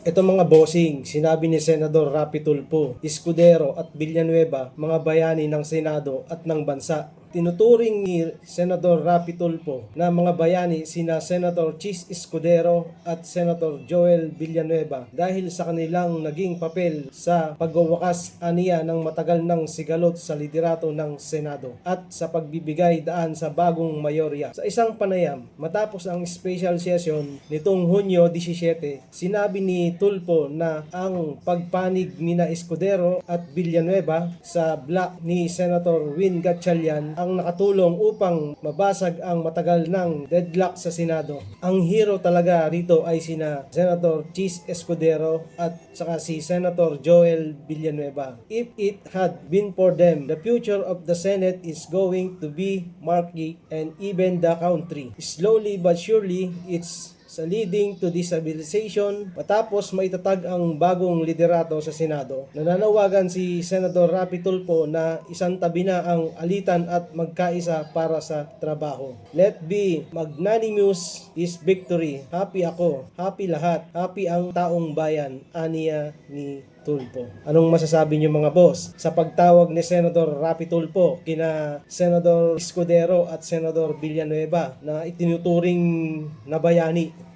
Ito mga bossing, sinabi ni Senador Rapi Tulfo, Escudero at Villanueva, mga bayani ng Senado at ng bansa. Tinuturing ni Senador Rapi Tulfo na mga bayani sina Senator Chis Escudero at Senator Joel Villanueva dahil sa kanilang naging papel sa pagwawakas aniya ng matagal ng sigalot sa liderato ng Senado at sa pagbibigay daan sa bagong mayorya. Sa isang panayam, matapos ang special session nitong Hunyo 17, sinabi ni Tulfo na ang pagpanig nina Escudero at Villanueva sa block ni Senator Win Gatchalian ang nakatulong upang mabasag ang matagal ng deadlock sa Senado. Ang hero talaga rito ay sina Senator Chis Escudero at saka si Senator Joel Villanueva. If it had been for them, the future of the Senate is going to be murky and even the country. Slowly but surely, it's leading to destabilization. Matapos maitatag ang bagong liderato sa Senado, nananawagan si Senador Rapi Tulfo na isantabi na ang alitan at magkaisa para sa trabaho. Let be magnanimous this victory. Happy ako, happy lahat, happy ang taong bayan, aniya ni Tulfo. Anong masasabi niyo mga boss sa pagtawag ni Senador Rapi Tulfo kina Senador Escudero at Senador Villanueva na itinuturing na bayani?